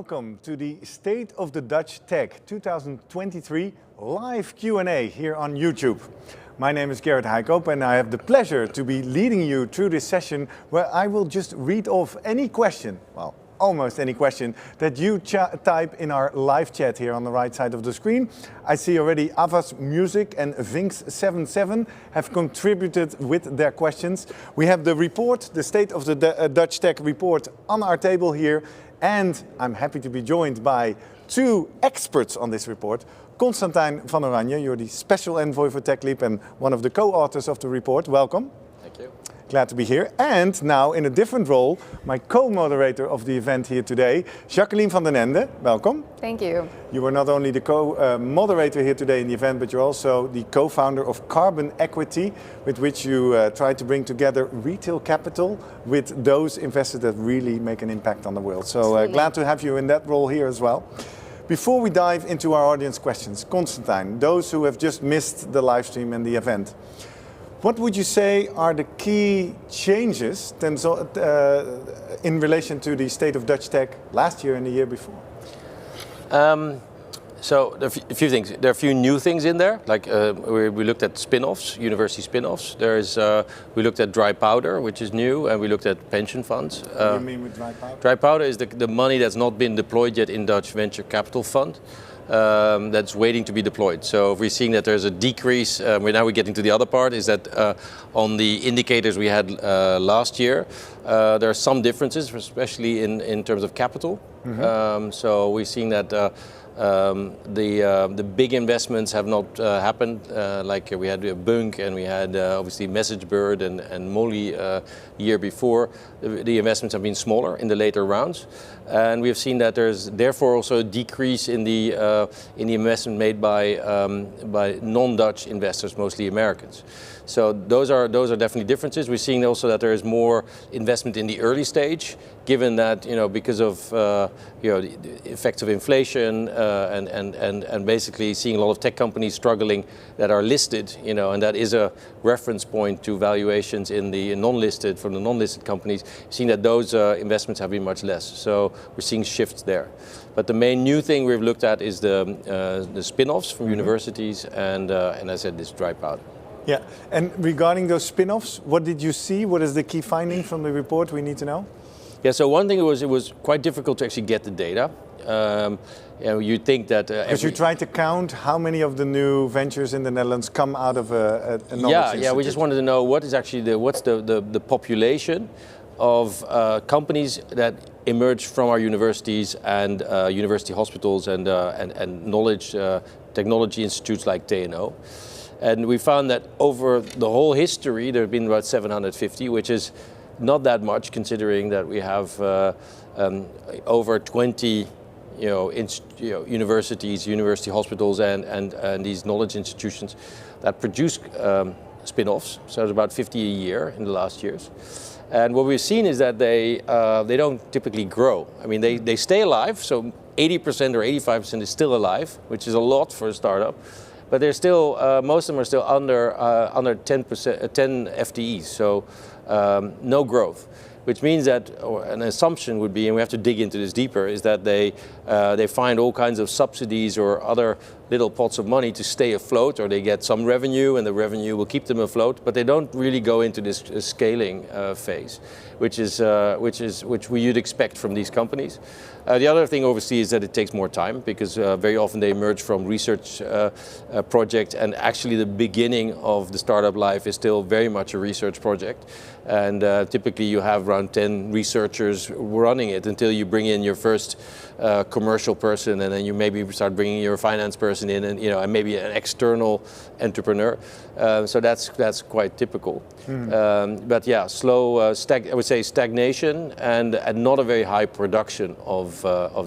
Welcome to the State of the Dutch Tech 2023 live Q&A here on YouTube. My name is Gerrit Heijkoop and I have the pleasure to be leading you through this session where I will just read off any question, well, almost any question that you type in our live chat here on the right side of the screen. I see already Avas Music and Vinx77 have contributed with their questions. We have the report, the State of the Dutch Tech report on our table here. And I'm happy to be joined by two experts on this report. Constantijn van Oranje, you're the special envoy for Techleap and one of the co-authors of the report. Welcome. Thank you. Glad to be here. And now in a different role, my co-moderator of the event here today, Jacqueline van Ende. Welcome. Thank you. You are not only the co-moderator here today in the event, but you're also the co-founder of Carbon Equity, with which you try to bring together retail capital with those investors that really make an impact on the world. So glad to have you in that role here as well. Before we dive into our audience questions, Constantijn, those who have just missed the live stream and the event, what would you say are the key changes in relation to the State of Dutch Tech last year and the year before? So there are a few things. There are a few new things in there. Like we looked at spin-offs, university spin-offs. We looked at dry powder, which is new, and we looked at pension funds. What do you mean with dry powder? Dry powder is the money that's not been deployed yet in Dutch venture capital fund. That's waiting to be deployed. So if we're seeing that there's a decrease, now we're getting to the other part, is that on the indicators we had last year, there are some differences, especially in terms of capital. Mm-hmm. So we're seeing that the big investments have not happened, like we had Bunk and we had obviously MessageBird and Molly year before. The investments have been smaller in the later rounds, and we have seen that there's therefore also a decrease in the investment made by non-Dutch investors, mostly Americans. So those are definitely differences. We're seeing also that there is more investment in the early stage, given that because of the effects of inflation and basically seeing a lot of tech companies struggling that are listed, and that is a reference point to valuations in the non-listed from the non-listed companies. Seeing that those investments have been much less, so we're seeing shifts there. But the main new thing we've looked at is the spin-offs from universities and I said this dry powder. Yeah, and regarding those spin-offs, what did you see? What is the key finding from the report we need to know? Yeah, so one thing it was quite difficult to actually get the data. You'd think that because you tried to count how many of the new ventures in the Netherlands come out of a knowledge institute. We just wanted to know what is actually what's the population of companies that emerge from our universities and university hospitals and knowledge technology institutes like TNO. And we found that over the whole history, there have been about 750, which is not that much considering that we have over 20 universities, university hospitals and these knowledge institutions that produce spin-offs. So it's about 50 a year in the last years. And what we've seen is that they don't typically grow. I mean, they stay alive, so 80% or 85% is still alive, which is a lot for a startup. But they're still, most of them are still under 10 FTEs, so no growth. Which means that, or an assumption would be, and we have to dig into this deeper, is that they find all kinds of subsidies or other little pots of money to stay afloat, or they get some revenue and the revenue will keep them afloat, but they don't really go into this scaling phase, which you'd expect from these companies. The other thing obviously is that it takes more time because very often they emerge from research projects, and actually the beginning of the startup life is still very much a research project. And typically you have around 10 researchers running it until you bring in your first commercial person, and then you maybe start bringing your finance person in, and maybe an external entrepreneur. So that's quite typical. Mm-hmm. But yeah, slow, I would say stagnation and not a very high production of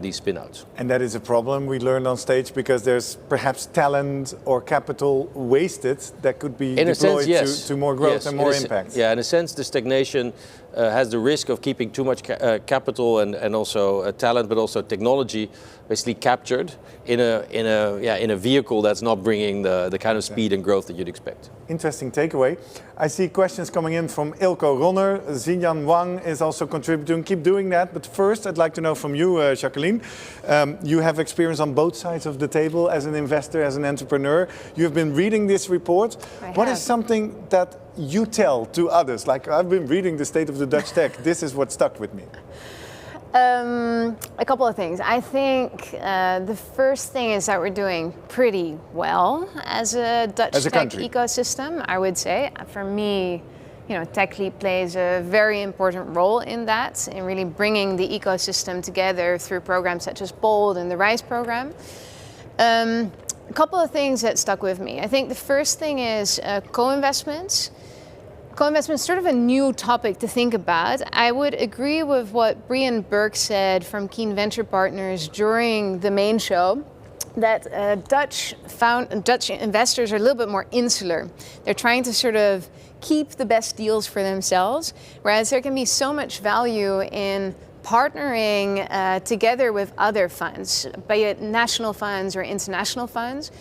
these spin-outs. And that is a problem we learned on stage because there's perhaps talent or capital wasted that could be deployed to more growth and more impact. Yeah, in a sense, the stagnation has the risk of keeping too much capital and also talent, but also technology, basically captured in a vehicle that's not bringing the kind of speed and growth that you'd expect. Interesting takeaway. I see questions coming in from Ilko Ronner. Xinyan Wang is also contributing. Keep doing that. But first, I'd like to know from you, Jacqueline. You have experience on both sides of the table as an investor, as an entrepreneur. You've been reading this report. What is something that you tell to others? Like, I've been reading the State of the Dutch Tech. This is what stuck with me. A couple of things. I think the first thing is that we're doing pretty well as a Dutch tech ecosystem, I would say. For me, Techleap plays a very important role in that, in really bringing the ecosystem together through programs such as BOLD and the RISE program. A couple of things that stuck with me. I think the first thing is co-investments. Co-investment is sort of a new topic to think about. I would agree with what Brian Burke said from Keen Venture Partners during the main show, that Dutch investors are a little bit more insular. They're trying to sort of keep the best deals for themselves, whereas there can be so much value in partnering together with other funds, be it national funds or international funds.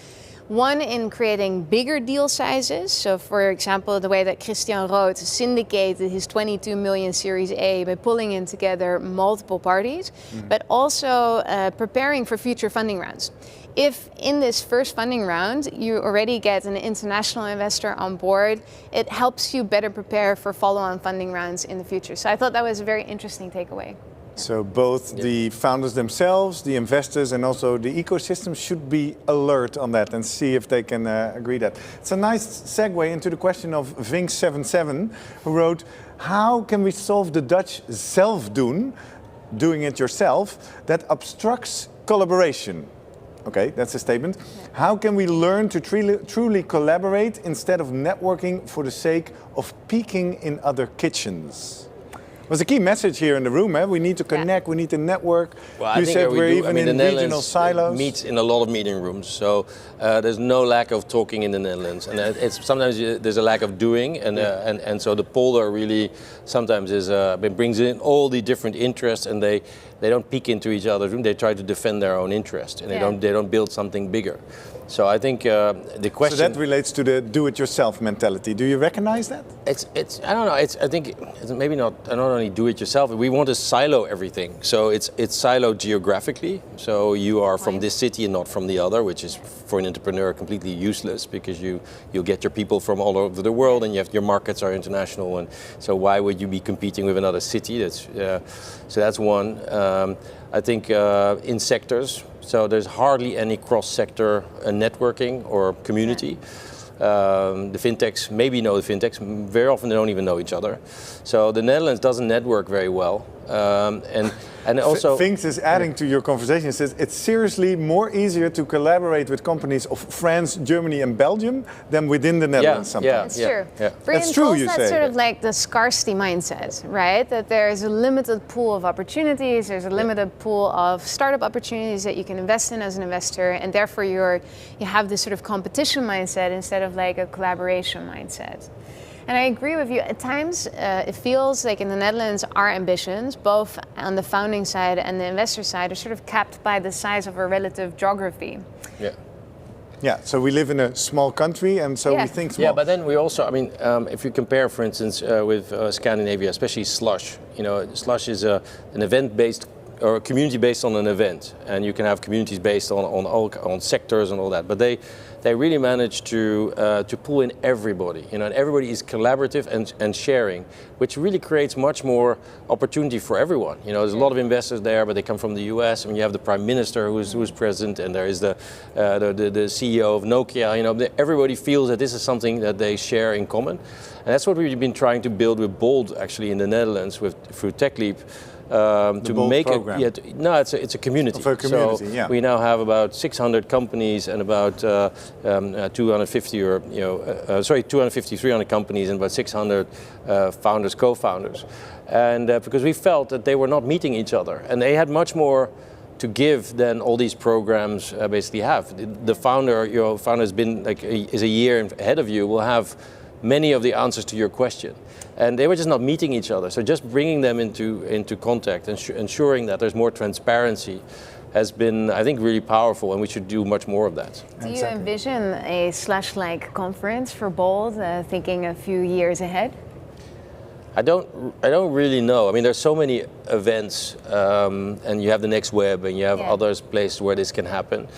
One, in creating bigger deal sizes. So for example, the way that Christian Roth syndicated his 22 million Series A by pulling in together multiple parties, but also preparing for future funding rounds. If in this first funding round you already get an international investor on board, it helps you better prepare for follow-on funding rounds in the future. So I thought that was a very interesting takeaway. So both the founders themselves, the investors, and also the ecosystem should be alert on that and see if they can agree that. It's a nice segue into the question of Vink77, who wrote, how can we solve the Dutch self-doen, doing it yourself, that obstructs collaboration? Okay, that's a statement. How can we learn to truly collaborate instead of networking for the sake of peeking in other kitchens? Was a key message here in the room. We need to connect, we need to network. Well, you said we're even in regional silos. Meets in a lot of meeting rooms, so there's no lack of talking in the Netherlands, and it's sometimes there's a lack of doing, and so the polder really sometimes is brings in all the different interests, and they don't peek into each other's room. They try to defend their own interest, and they don't build something bigger. So I think the question. So that relates to the do-it-yourself mentality. Do you recognize that? It's I don't know. I think it's maybe not only do-it-yourself. We want to silo everything. So it's siloed geographically. So you are from this city and not from the other, which is for an entrepreneur completely useless because you'll get your people from all over the world, and your markets are international. And so why would you be competing with another city? So that's one. I think in sectors. So there's hardly any cross-sector networking or community. The fintechs maybe know the fintechs. Very often they don't even know each other. So the Netherlands doesn't network very well. And also Finks is adding to your conversation. It says it's seriously more easier to collaborate with companies of France, Germany, and Belgium than within the Netherlands. That's true. That's true. You say that's sort of like the scarcity mindset, right? That there is a limited pool of opportunities. There's a limited pool of startup opportunities that you can invest in as an investor, and therefore you have this sort of competition mindset instead of like a collaboration mindset. And I agree with you. At times, it feels like in the Netherlands, our ambitions, both on the founding side and the investor side, are sort of capped by the size of our relative geography. Yeah, so we live in a small country, and so we think small. Yeah, but then we also, I mean, if you compare, for instance, with Scandinavia, especially Slush, Slush is an event-based or a community based on an event, and you can have communities based on sectors and all that. But they really manage to pull in everybody, and everybody is collaborative and sharing, which really creates much more opportunity for everyone. There's a lot of investors there, but they come from the US. I mean, you have the Prime Minister who's present, and there is the CEO of Nokia. Everybody feels that this is something that they share in common, and that's what we've been trying to build with BOLD actually in the Netherlands through Techleap. To make program. It's a community. Of a community, so we now have about 600 companies and about 250 300 companies and about 600 founders, co-founders, and because we felt that they were not meeting each other, and they had much more to give than all these programs basically have. The founder, your founder has been is a year ahead of you, will have many of the answers to your question. And they were just not meeting each other. So just bringing them into contact and ensuring that there's more transparency has been, I think, really powerful, and we should do much more of that. Do you envision a Slush-like conference for Bold, thinking a few years ahead? I don't really know. I mean, there's so many events, and you have the Next Web, and you have other places where this can happen.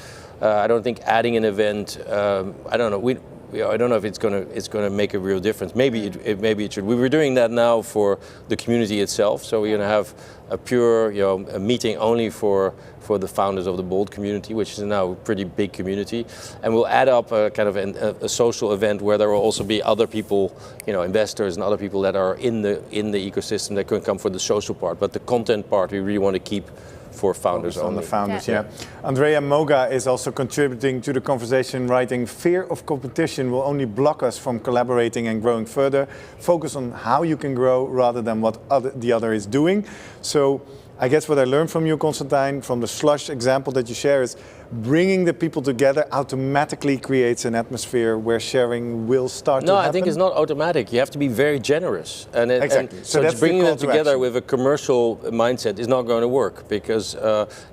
I don't think adding an event. I don't know. I don't know if it's gonna make a real difference. Maybe it should. We were doing that now for the community itself. So we're gonna have a pure, a meeting only for the founders of the Bold community, which is now a pretty big community, and we'll add up a kind of a social event where there will also be other people, investors and other people that are in the ecosystem that can come for the social part. But the content part, we really want to keep for founders only. On the founders, yeah. Andrea Moga is also contributing to the conversation, writing, "Fear of competition will only block us from collaborating and growing further. Focus on how you can grow rather than what the other is doing." So I guess what I learned from you, Constantijn, from the Slush example that you share, is bringing the people together automatically creates an atmosphere where sharing will start to happen. No, I think it's not automatic. You have to be very generous. Exactly. So just bringing them together with a commercial mindset is not going to work, because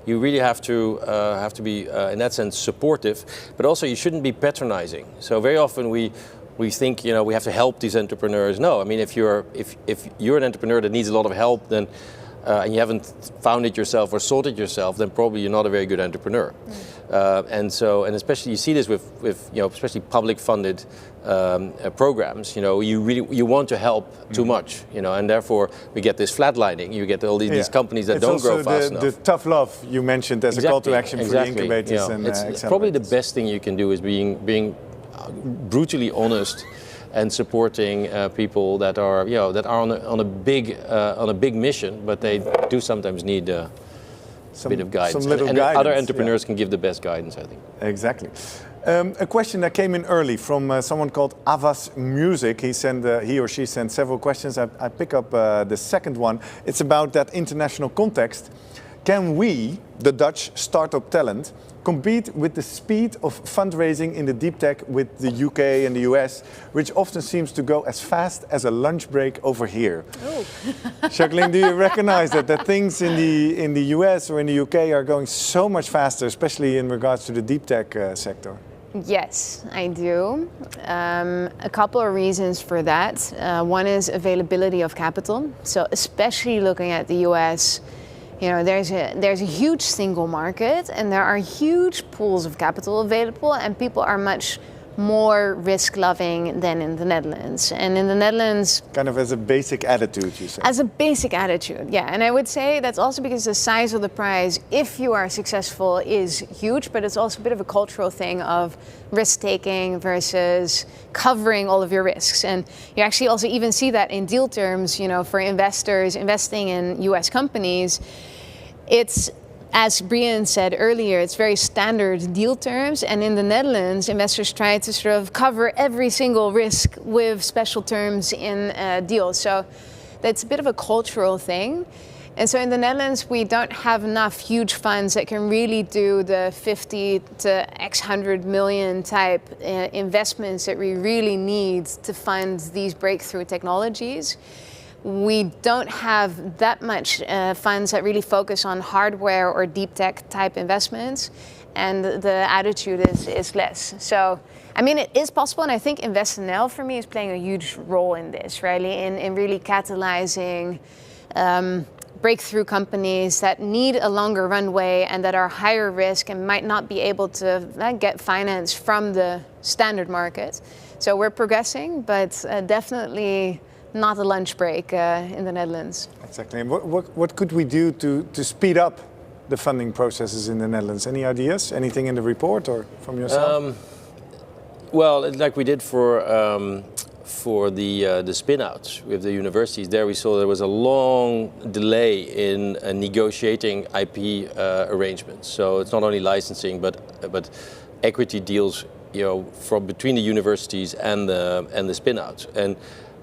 you really have to be, in that sense, supportive, but also you shouldn't be patronizing. So very often we think, we have to help these entrepreneurs. No, I mean, if you're an entrepreneur that needs a lot of help, then and you haven't found it yourself or sought it yourself, then probably you're not a very good entrepreneur. And especially you see this with especially public funded programs. You want to help too much, and therefore we get this flatlining. You get all these companies that don't grow fast enough. The tough love you mentioned as a call to action for the incubators and it's probably the best thing you can do is being brutally honest and supporting people that are on a big mission, but they do sometimes need a bit of guidance. And other entrepreneurs can give the best guidance, I think. Exactly. A question that came in early from someone called Avas Music. He or she sent several questions. I pick up the second one. It's about that international context. Can we, the Dutch startup talent, compete with the speed of fundraising in the deep tech with the UK and the US, which often seems to go as fast as a lunch break over here? Oh. Jacqueline, do you recognize that things in the US or in the UK are going so much faster, especially in regards to the deep tech sector? Yes, I do. A couple of reasons for that. One is availability of capital. So especially looking at the US, there's a huge single market and there are huge pools of capital available, and people are much more risk-loving than in the Netherlands. And in the Netherlands... Kind of as a basic attitude, you say? As a basic attitude, yeah. And I would say that's also because the size of the prize, if you are successful, is huge, but it's also a bit of a cultural thing of risk-taking versus covering all of your risks. And you actually also even see that in deal terms, for investors investing in US companies. It's, as Brian said earlier, it's very standard deal terms, and in the Netherlands, investors try to sort of cover every single risk with special terms in deals. So that's a bit of a cultural thing. And so in the Netherlands, we don't have enough huge funds that can really do the 50 to X 100 million type investments that we really need to fund these breakthrough technologies. We don't have that much funds that really focus on hardware or deep tech type investments, and the attitude is less. So, I mean, it is possible, and I think Invest.nl for me is playing a huge role in this, really, in really catalyzing breakthrough companies that need a longer runway and that are higher risk and might not be able to get finance from the standard market. So we're progressing, but definitely not a lunch break in the Netherlands. Exactly. And what could we do to speed up the funding processes in the Netherlands? Any ideas? Anything in the report or from yourself? Well, like we did for the spin-outs with the universities, there we saw there was a long delay in negotiating IP arrangements. So it's not only licensing, but equity deals, from between the universities and the spin-outs.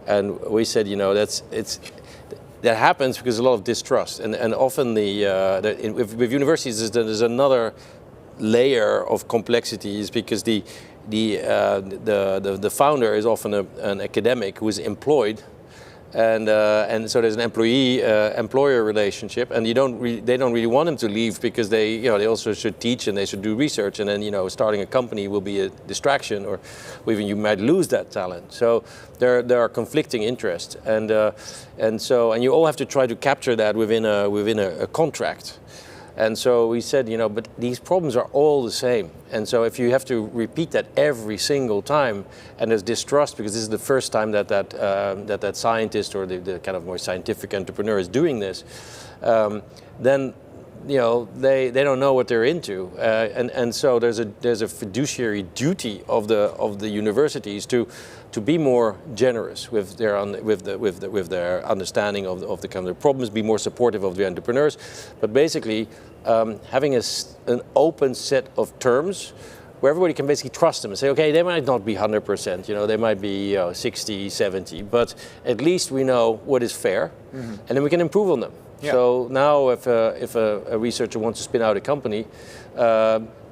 And we said, that happens because there's a lot of distrust, and often with universities there's another layer of complexity is because the founder is often an academic who is employed, and so there's an employer relationship, and they don't really want him to leave because they also should teach and they should do research, and then starting a company will be a distraction, or even you might lose that talent. So there are conflicting interests, and you all have to try to capture that within a contract. And so we said, but these problems are all the same. And so if you have to repeat that every single time, and there's distrust because this is the first time that scientist or the kind of more scientific entrepreneur is doing this, then they don't know what they're into, and so there's a fiduciary duty of the universities to be more generous with their understanding of the kind of problems, be more supportive of the entrepreneurs, but basically having an open set of terms where everybody can basically trust them and say, okay, they might not be 100%, they might be 60, 70, but at least we know what is fair, and then we can improve on them. Yeah. So now if a researcher wants to spin out a company,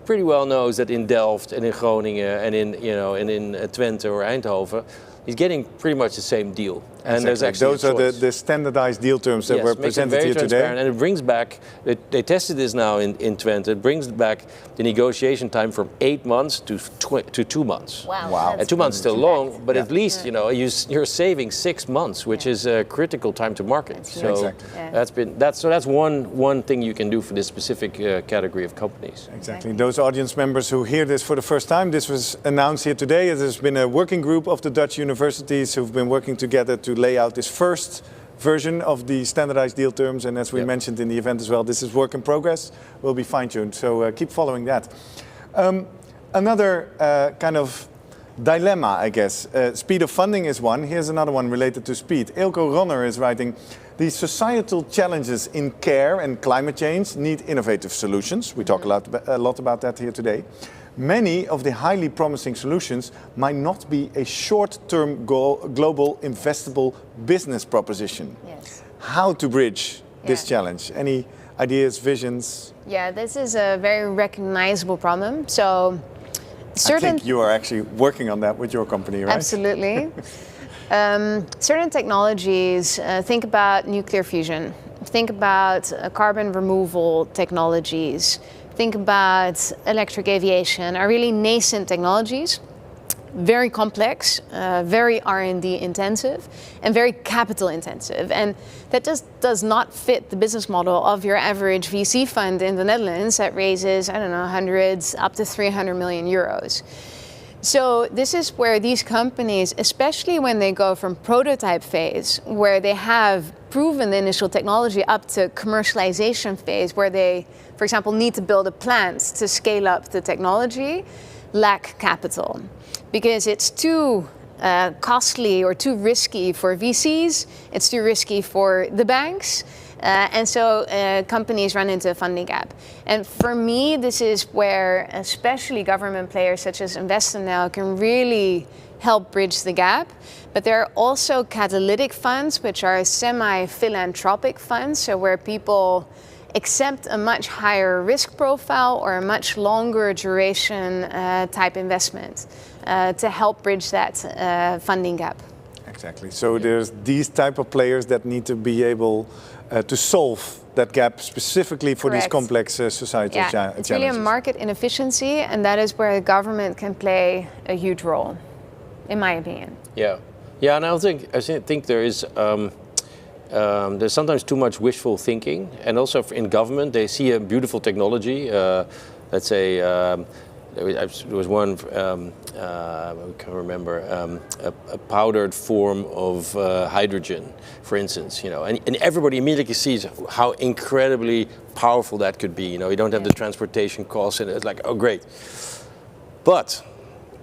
pretty well knows that in Delft and in Groningen and in Twente or Eindhoven, he's getting pretty much the same deal. And there's actually those are the standardized deal terms that were presented here today. And it brings back, they tested this now in Twente, it brings back the negotiation time from 8 months to 2 months. Wow. And 2 months is still long, but at least you're saving 6 months, which is a critical time to market. So that's one thing you can do for this specific category of companies. Exactly. Those audience members who hear this for the first time, this was announced here today. There's been a working group of the Dutch universities who've been working together to lay out this first version of the standardized deal terms, and as we mentioned in the event as well, this is work in progress, will be fine-tuned, so keep following that. Another kind of dilemma, I guess, speed of funding is one. Here's another one related to speed. Eelco Ronner is writing, the societal challenges in care and climate change need innovative solutions. We talk a lot about that here today. Many of the highly promising solutions might not be a short-term global investable business proposition. Yes. How to bridge this challenge? Any ideas, visions? Yeah, this is a very recognizable problem. So, I think you are actually working on that with your company, right? Absolutely. Certain technologies, think about nuclear fusion, think about carbon removal technologies, think about electric aviation, are really nascent technologies, very complex, very R&D intensive, and very capital intensive. And that just does not fit the business model of your average VC fund in the Netherlands that raises, I don't know, hundreds up to 300 million euros. So this is where these companies, especially when they go from prototype phase, where they have proven the initial technology, up to commercialization phase, where they, for example, need to build a plant to scale up the technology, lack capital. Because it's too costly or too risky for VCs, it's too risky for the banks, and so companies run into a funding gap. And for me, this is where especially government players such as Ende can really help bridge the gap. But there are also catalytic funds, which are semi-philanthropic funds, so where people accept a much higher risk profile or a much longer duration type investment to help bridge that funding gap. Exactly. So there's these type of players that need to be able to solve that gap specifically for these complex societal challenges. It's really a market inefficiency, and that is where the government can play a huge role, in my opinion. Yeah, and I think there is there's sometimes too much wishful thinking, and also in government they see a beautiful technology. Let's say there was one I can't remember a powdered form of hydrogen, for instance. And everybody immediately sees how incredibly powerful that could be. You don't have the transportation costs, and it's like, oh great, but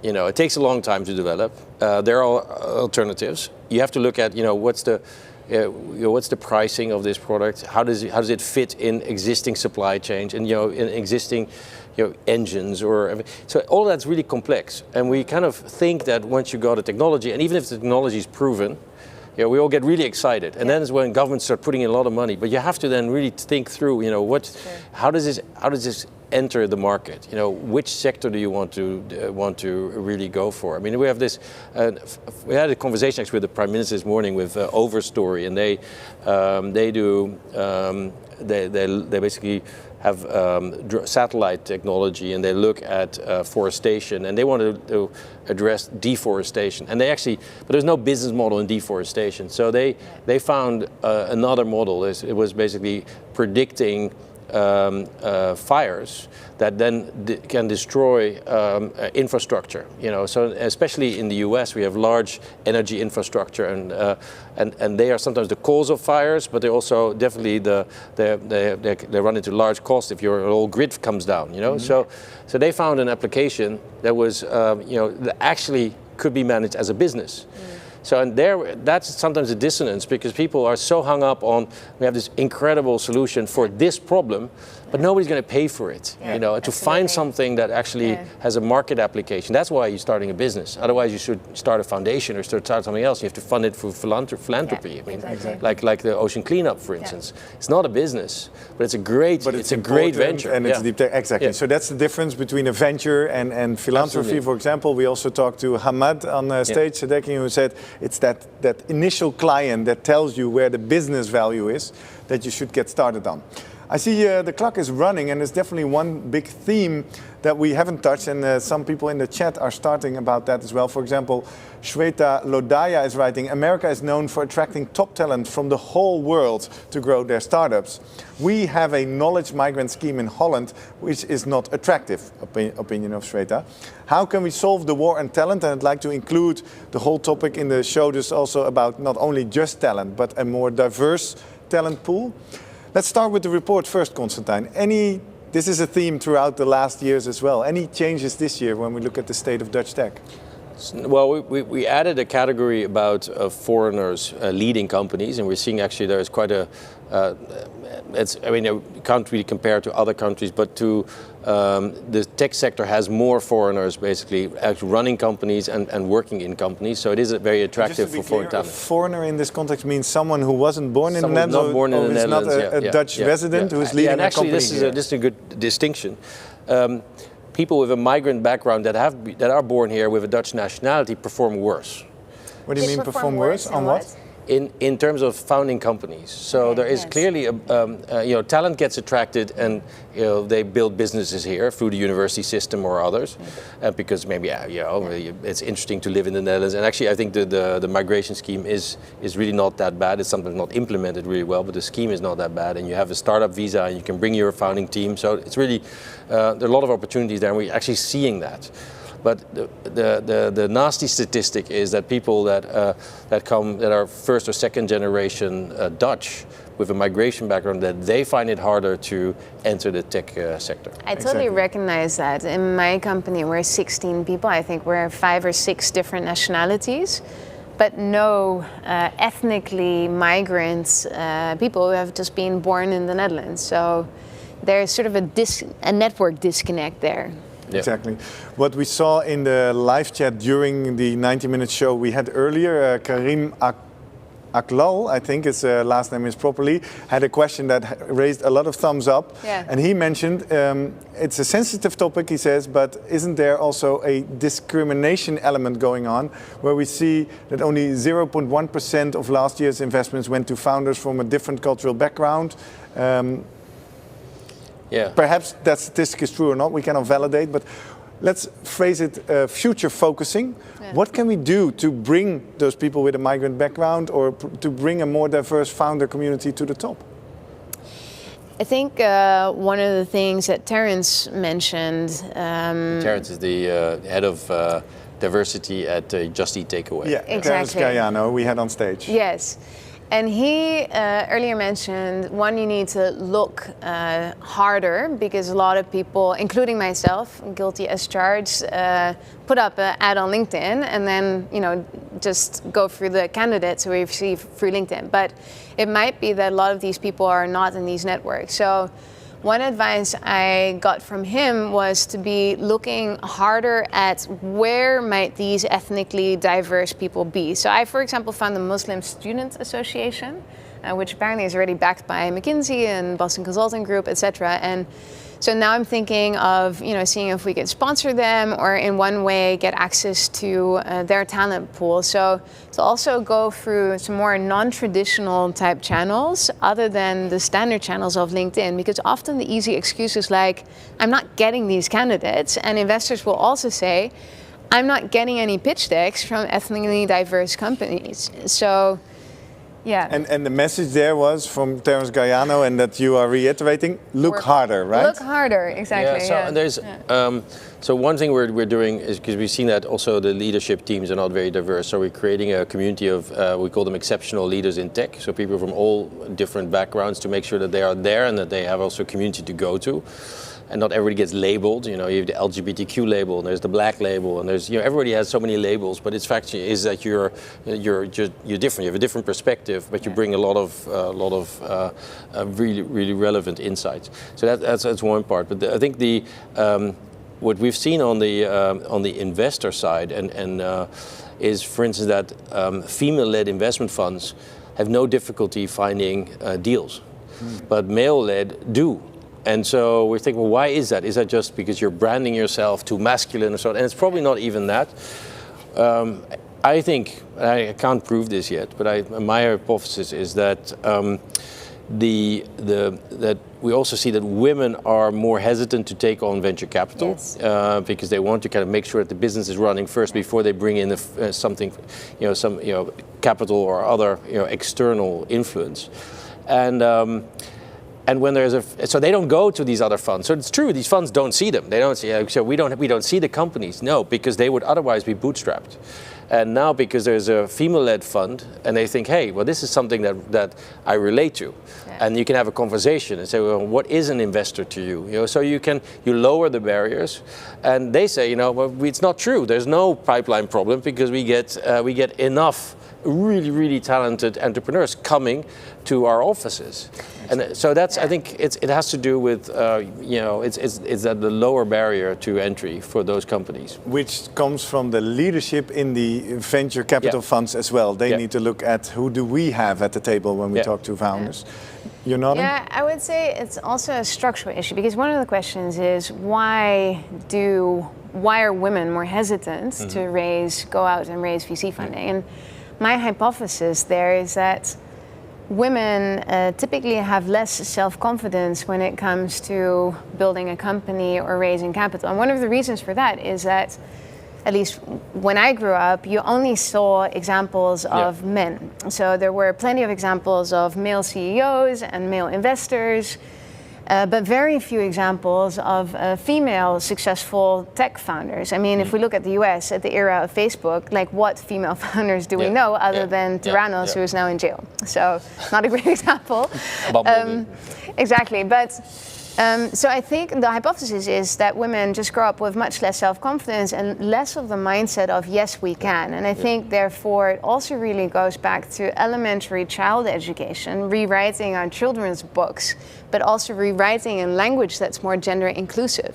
it takes a long time to develop. There are alternatives. You have to look at what's the pricing of this product? How does it fit in existing supply chains and in existing engines, or so all that's really complex. And we kind of think that once you got a technology, and even if the technology is proven, we all get really excited, and then is when governments start putting in a lot of money. But you have to then really think through, how does this enter the market? You know, which sector do you want to really go for? I mean, we have this. We had a conversation actually with the Prime Minister this morning with Overstory, and they basically have satellite technology, and they look at forestation, and they want to address deforestation. And they actually, but there's no business model in deforestation. So they found another model. It was basically predicting fires that then can destroy infrastructure. You know, so especially in the US, we have large energy infrastructure, and they are sometimes the cause of fires, but they also definitely they run into large costs if your whole grid comes down. You know, mm-hmm. So they found an application that was that actually could be managed as a business. Mm. So and that's sometimes a dissonance, because people are so hung up on, we have this incredible solution for this problem, but nobody's going to pay for it. Yeah, you know, absolutely. To find something that actually has a market application. That's why you're starting a business. Otherwise, you should start a foundation or start something else. You have to fund it through philanthropy. Yeah, I mean, exactly. like the ocean cleanup, for instance. Yeah. It's not a business, but it's a great venture. And it's deep tech. Exactly. Yeah. So that's the difference between a venture and philanthropy. Absolutely. For example, we also talked to Hamad on stage, Sadeki, who said it's that initial client that tells you where the business value is that you should get started on. I see the clock is running, and there's definitely one big theme that we haven't touched, and some people in the chat are starting about that as well. For example, Shweta Lodaya is writing, America is known for attracting top talent from the whole world to grow their startups. We have a knowledge migrant scheme in Holland, which is not attractive, opinion of Shweta. How can we solve the war on talent? And I'd like to include the whole topic in the show, just also about not only just talent, but a more diverse talent pool. Let's start with the report first, Constantijn. This is a theme throughout the last years as well. Any changes this year when we look at the state of Dutch tech? Well, we added a category about foreigners leading companies, and we're seeing actually there is quite a. You can't really compare to other countries, but to the tech sector has more foreigners basically actually running companies and working in companies. So it is very attractive for foreign talent. A foreigner in this context means someone who wasn't born in the Netherlands, not born in the Netherlands, not a Dutch resident who is leading and a actually company. This is a good distinction. People with a migrant background that are born here with a Dutch nationality perform worse. What do you mean perform worse? On what? In terms of founding companies. So there is clearly talent gets attracted, and they build businesses here through the university system or others, because maybe it's interesting to live in the Netherlands. And actually, I think the migration scheme is really not that bad. It's sometimes not implemented really well, but the scheme is not that bad. And you have a startup visa, and you can bring your founding team. So it's really there are a lot of opportunities there, and we're actually seeing that. But the nasty statistic is that people that are first or second generation Dutch with a migration background, that they find it harder to enter the tech sector. I totally recognize that. In my company, we're 16 people. I think we're 5 or 6 different nationalities, but no ethnically migrant people who have just been born in the Netherlands. So there's sort of a network disconnect there. Yeah. Exactly. What we saw in the live chat during the 90-minute show we had earlier, Karim Aklal, I think his last name is properly, had a question that raised a lot of thumbs up. Yeah. And he mentioned it's a sensitive topic, he says, but isn't there also a discrimination element going on where we see that only 0.1% of last year's investments went to founders from a different cultural background? Yeah. Perhaps that statistic is true or not, we cannot validate, but let's phrase it future focusing. Yeah. What can we do to bring those people with a migrant background or to bring a more diverse founder community to the top? I think one of the things that Terence mentioned... Terence is the head of diversity at Just Eat Takeaway. Yeah, exactly. Terence Gaiano, we had on stage. Yes. And he earlier mentioned, one, you need to look harder, because a lot of people, including myself, guilty as charged, put up an ad on LinkedIn and then, just go through the candidates who we receive through LinkedIn. But it might be that a lot of these people are not in these networks. So one advice I got from him was to be looking harder at where might these ethnically diverse people be. So I, for example, found the Muslim Student Association, which apparently is already backed by McKinsey and Boston Consulting Group, etc. And So now I'm thinking of, seeing if we could sponsor them or in one way get access to their talent pool. So to also go through some more non-traditional type channels other than the standard channels of LinkedIn, because often the easy excuse is like, I'm not getting these candidates, and investors will also say, I'm not getting any pitch decks from ethnically diverse companies. So, yeah. And the message there was from Terence Gaiano, and that you are reiterating, look harder, right? Look harder, exactly. Yeah, so and there's, so one thing we're doing is, because we've seen that also the leadership teams are not very diverse, so we're creating a community of, we call them exceptional leaders in tech, so people from all different backgrounds, to make sure that they are there and that they have also a community to go to. And not everybody gets labeled. You have the LGBTQ label, and there's the black label, and there's everybody has so many labels. But it's fact is that you're different. You have a different perspective, but you bring a lot of really relevant insights. So that's one part. But I think what we've seen on the investor side is, for instance, that female-led investment funds have no difficulty finding deals, but male-led do. And so we think, well, why is that? Is that just because you're branding yourself too masculine or so? And it's probably not even that. I think, I can't prove this yet, but my hypothesis is that that we also see that women are more hesitant to take on venture capital, because they want to kind of make sure that the business is running first before they bring in something, some capital or other external influence, and when so they don't go to these other funds. So it's true, these funds don't see them. They don't see. So we don't see the companies. No, because they would otherwise be bootstrapped. And now, because there's a female-led fund, and they think, hey, well, this is something that I relate to, and you can have a conversation and say, well, what is an investor to you? So you lower the barriers, and they say, well, it's not true. There's no pipeline problem because we get enough really talented entrepreneurs coming to our offices. And so that's, I think it has to do with, it's at the lower barrier to entry for those companies. Which comes from the leadership in the venture capital funds as well. They need to look at who do we have at the table when we talk to founders. You're nodding? Yeah, I would say it's also a structural issue, because one of the questions is why are women more hesitant to go out and raise VC funding? And my hypothesis there is that women typically have less self-confidence when it comes to building a company or raising capital. And one of the reasons for that is that, at least when I grew up, you only saw examples of men. So there were plenty of examples of male CEOs and male investors, but very few examples of female successful tech founders. I mean, if we look at the US at the era of Facebook, like what female founders do we know other than Tyrannos, who is now in jail? So not a great example. Exactly, but so I think the hypothesis is that women just grow up with much less self-confidence and less of the mindset of yes, we can. And I think therefore it also really goes back to elementary child education, rewriting our children's books, but also rewriting in language that's more gender inclusive.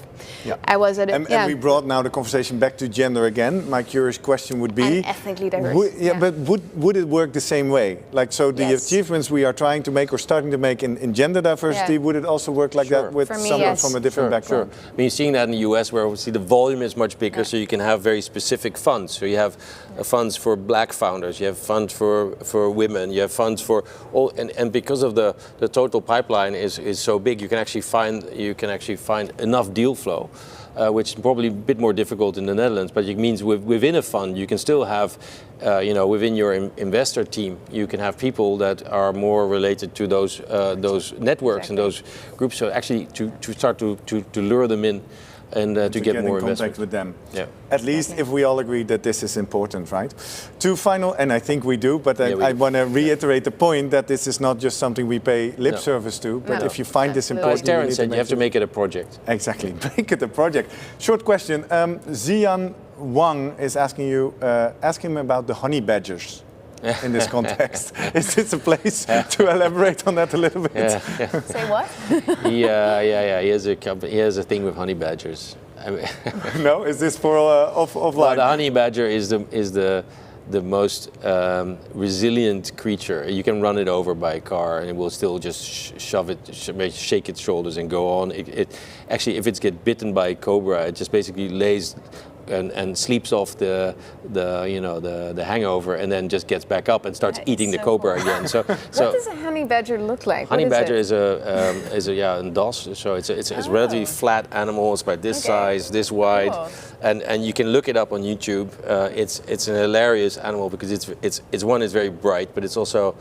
I was at and we brought now the conversation back to gender again. My curious question would be, and ethnically diverse. But would it work the same way? Like, so the achievements we are trying to make or starting to make in gender diversity, would it also work like that with someone from a different background? Sure. I mean, you're seeing that in the US, where obviously the volume is much bigger, so you can have very specific funds. So you have funds for black founders, you have funds for women, you have funds for all, and because of the total pipeline is so big, you can actually find enough deal flow, which is probably a bit more difficult in the Netherlands. But it means within a fund, you can still have, within your investor team, you can have people that are more related to those networks and those groups. So actually, to start to lure them in. And to get more in contact investment with them. Yeah. At least if we all agree that this is important, right? Two final, and I think we do, but I want to reiterate the point that this is not just something we pay lip service to, but if you find this important, as Terence said, you have to make it a project. Exactly, make it a project. Short question, Zian Wang is asking you, ask him about the honey badgers. In this context, is this a place to elaborate on that a little bit? Say what? He has a thing with honey badgers. I mean no, is this for offline? Well, the honey badger is the most resilient creature. You can run it over by a car and it will still just shake its shoulders and go on. Actually, if it gets bitten by a cobra, it just basically lays and sleeps off the hangover, and then just gets back up and starts eating the cobra again. So what does a honey badger look like? Honey badger is a DOS. So it's a relatively flat animal. It's about this size, this wide, and you can look it up on YouTube. It's an hilarious animal because it's very bright, but it's also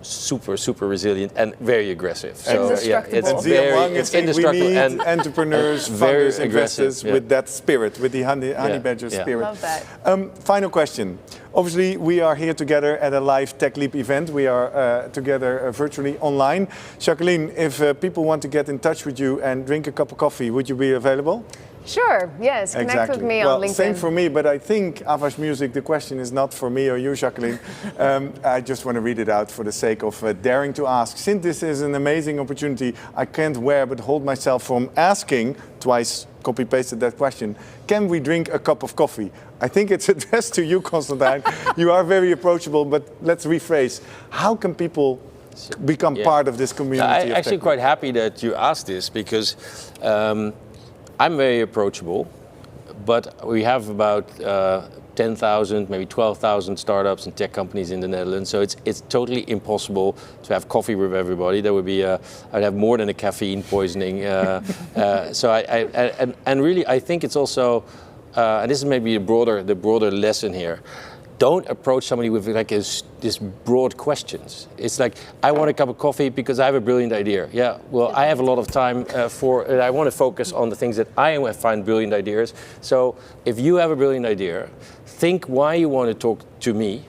super resilient and very aggressive. So it's indestructible. We need entrepreneurs, funders, investors with that spirit, with the honey badger spirit. Love that. Final question. Obviously, we are here together at a live Techleap event. We are together virtually online. Jacqueline, if people want to get in touch with you and drink a cup of coffee, would you be available? Sure, yes. Connect with me on LinkedIn. Same for me, but I think Avash Music, the question is not for me or you, Jacqueline. I just want to read it out for the sake of daring to ask. Since this is an amazing opportunity, I can't but hold myself from asking, twice copy-pasted that question, can we drink a cup of coffee? I think it's addressed to you, Constantijn. You are very approachable, but let's rephrase. How can people become part of this community? I'm actually quite happy that you asked this because I'm very approachable, but we have about 10,000, maybe 12,000 startups and tech companies in the Netherlands. So it's totally impossible to have coffee with everybody. That would be I'd have more than a caffeine poisoning. So really I think it's also, and this is maybe the broader lesson here. Don't approach somebody with like this broad questions. It's like, I want a cup of coffee because I have a brilliant idea. Yeah, well, I have a lot of time I want to focus on the things that I find brilliant ideas. So if you have a brilliant idea, think why you want to talk to me,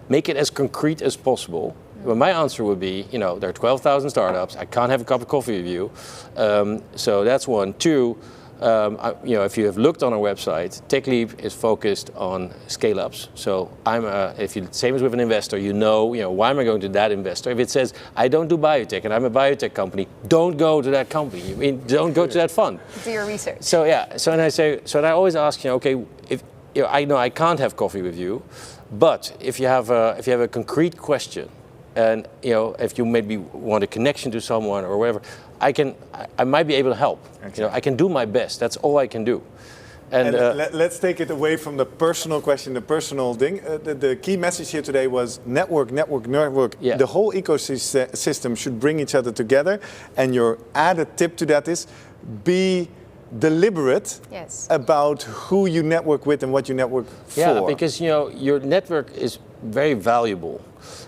make it as concrete as possible. Well, my answer would be, there are 12,000 startups, I can't have a cup of coffee with you. So that's one. Two, if you have looked on our website, Techleap is focused on scale-ups. So same as with an investor, why am I going to that investor? If it says I don't do biotech and I'm a biotech company, don't go to that company. Don't go to that fund. Do your research. So I always ask, okay, if I know I can't have coffee with you, but if you have a concrete question, and if you maybe want a connection to someone or whatever, I might be able to help. Exactly. I can do my best. That's all I can do. And let's take it away from the personal question, the personal thing. The key message here today was network. Yeah. The whole ecosystem should bring each other together. And your added tip to that is be deliberate about who you network with and what you network for. Yeah, because your network is very valuable.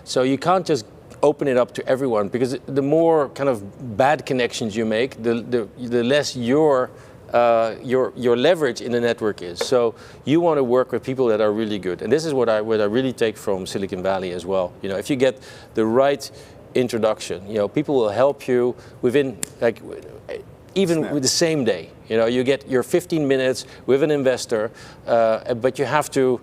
So you can't just open it up to everyone, because the more kind of bad connections you make, the less your leverage in the network is. So you want to work with people that are really good, and this is what I really take from Silicon Valley as well. If you get the right introduction, people will help you within even with the same day. You get your 15 minutes with an investor, but you have to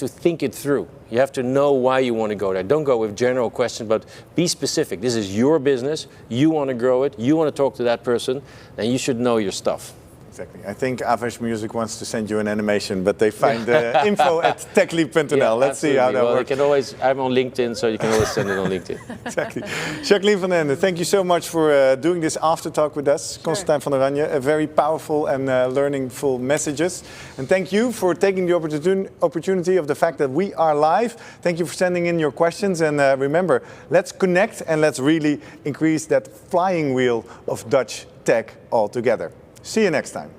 think it through. You have to know why you want to go there. Don't go with general questions, but be specific. This is your business. You want to grow it. You want to talk to that person, and you should know your stuff. Exactly. I think Avash Music wants to send you an animation, but they find info at Techleap.nl. Yeah, let's see how that works. You can always, I'm on LinkedIn, so you can always send it on LinkedIn. Exactly. Jacqueline van Ende, thank you so much for doing this after talk with us. Sure. Constantijn van Oranje, a very powerful and learningful messages. And thank you for taking the opportunity of the fact that we are live. Thank you for sending in your questions. And remember, let's connect and let's really increase that flying wheel of Dutch tech all together. See you next time.